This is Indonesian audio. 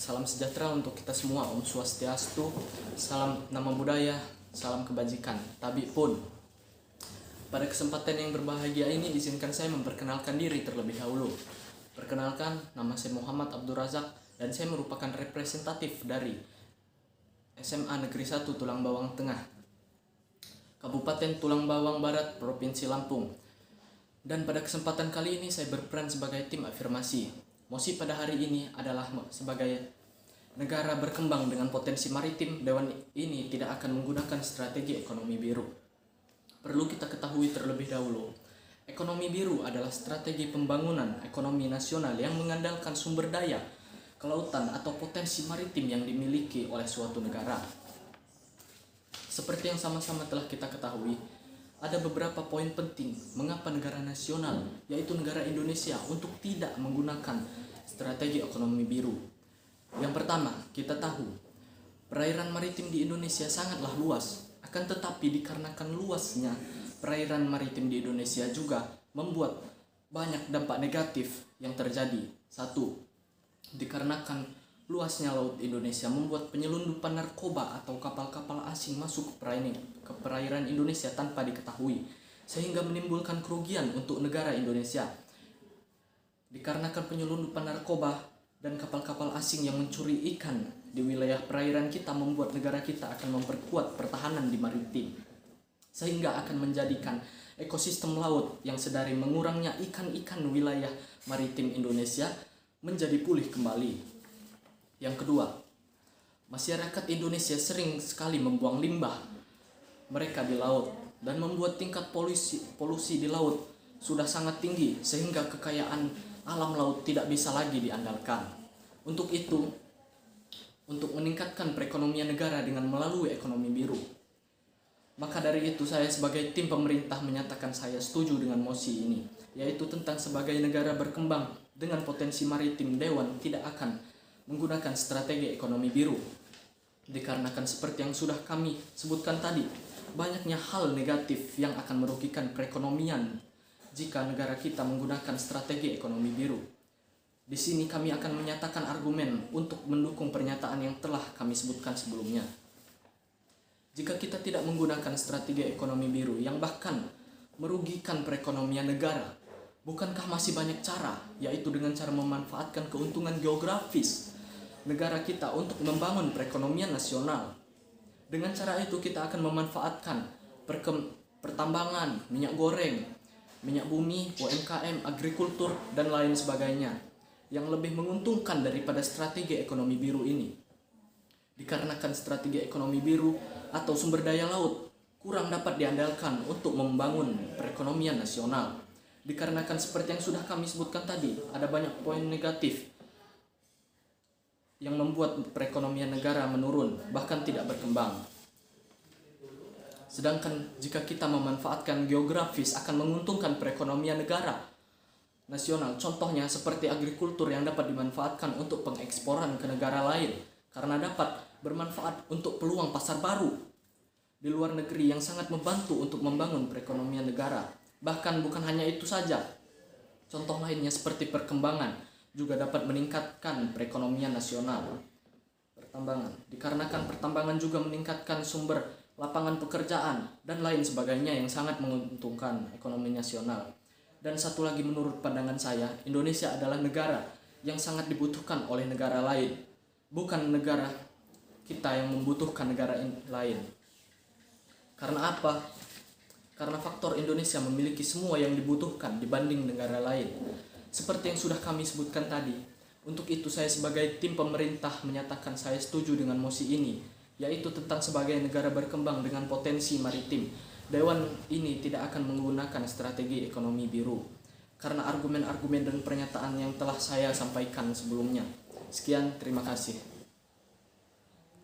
Salam sejahtera untuk kita semua. Om Swastiastu. Salam nama budaya, salam kebajikan. Tabi pun. Pada kesempatan yang berbahagia ini, izinkan saya memperkenalkan diri terlebih dahulu. Perkenalkan, nama saya Muhammad Abdul Razak dan saya merupakan representatif dari SMA Negeri 1 Tulang Bawang Tengah, Kabupaten Tulang Bawang Barat, Provinsi Lampung. Dan pada kesempatan kali ini saya berperan sebagai tim afirmasi. Mosi pada hari ini adalah sebagai negara berkembang dengan potensi maritim. Dewan ini tidak akan menggunakan strategi ekonomi biru. Perlu kita ketahui terlebih dahulu, ekonomi biru adalah strategi pembangunan ekonomi nasional yang mengandalkan sumber daya kelautan atau potensi maritim yang dimiliki oleh suatu negara. Seperti yang sama-sama telah kita ketahui, ada beberapa poin penting mengapa negara nasional, yaitu negara Indonesia, untuk tidak menggunakan strategi ekonomi biru. Yang pertama, kita tahu perairan maritim di Indonesia sangatlah luas. Akan tetapi dikarenakan luasnya perairan maritim di Indonesia juga membuat banyak dampak negatif yang terjadi. Satu, dikarenakan luasnya laut Indonesia membuat penyelundupan narkoba atau kapal-kapal asing masuk ke perairan Indonesia tanpa diketahui, sehingga menimbulkan kerugian untuk negara Indonesia. Dikarenakan penyelundupan narkoba dan kapal-kapal asing yang mencuri ikan di wilayah perairan kita membuat negara kita akan memperkuat pertahanan di maritim, sehingga akan menjadikan ekosistem laut yang sedari mengurangnya ikan-ikan wilayah maritim Indonesia menjadi pulih kembali. Yang kedua, masyarakat Indonesia sering sekali membuang limbah mereka di laut dan membuat tingkat polusi di laut sudah sangat tinggi sehingga kekayaan alam laut tidak bisa lagi diandalkan. Untuk itu, untuk meningkatkan perekonomian negara dengan melalui ekonomi biru. Maka dari itu saya sebagai tim pemerintah menyatakan saya setuju dengan mosi ini, yaitu tentang sebagai negara berkembang dengan potensi maritim, Dewan tidak akan menggunakan strategi ekonomi biru. Dikarenakan seperti yang sudah kami sebutkan tadi, banyaknya hal negatif yang akan merugikan perekonomian jika negara kita menggunakan strategi ekonomi biru. Di sini kami akan menyatakan argumen untuk mendukung pernyataan yang telah kami sebutkan sebelumnya. Jika kita tidak menggunakan strategi ekonomi biru yang bahkan merugikan perekonomian negara, bukankah masih banyak cara, yaitu dengan cara memanfaatkan keuntungan geografis negara kita untuk membangun perekonomian nasional. Dengan cara itu kita akan memanfaatkan pertambangan, minyak goreng, minyak bumi, UMKM, agrikultur, dan lain sebagainya yang lebih menguntungkan daripada strategi ekonomi biru ini. Dikarenakan strategi ekonomi biru atau sumber daya laut kurang dapat diandalkan untuk membangun perekonomian nasional. Dikarenakan seperti yang sudah kami sebutkan tadi, ada banyak poin negatif yang membuat perekonomian negara menurun, bahkan tidak berkembang. Sedangkan jika kita memanfaatkan geografis akan menguntungkan perekonomian negara nasional, contohnya seperti agrikultur yang dapat dimanfaatkan untuk pengeksporan ke negara lain karena dapat bermanfaat untuk peluang pasar baru di luar negeri yang sangat membantu untuk membangun perekonomian negara. Bahkan bukan hanya itu saja, contoh lainnya seperti perkembangan juga dapat meningkatkan perekonomian nasional. Pertambangan, dikarenakan pertambangan juga meningkatkan sumber lapangan pekerjaan dan lain sebagainya yang sangat menguntungkan ekonomi nasional. Dan satu lagi, menurut pandangan saya, Indonesia adalah negara yang sangat dibutuhkan oleh negara lain, bukan negara kita yang membutuhkan negara lain. Karena apa? Karena faktor Indonesia memiliki semua yang dibutuhkan dibanding negara lain. Seperti yang sudah kami sebutkan tadi, untuk itu saya sebagai tim pemerintah menyatakan saya setuju dengan mosi ini, yaitu tentang sebagai negara berkembang dengan potensi maritim, Dewan ini tidak akan menggunakan strategi ekonomi biru karena argumen-argumen dan pernyataan yang telah saya sampaikan sebelumnya. Sekian, terima kasih.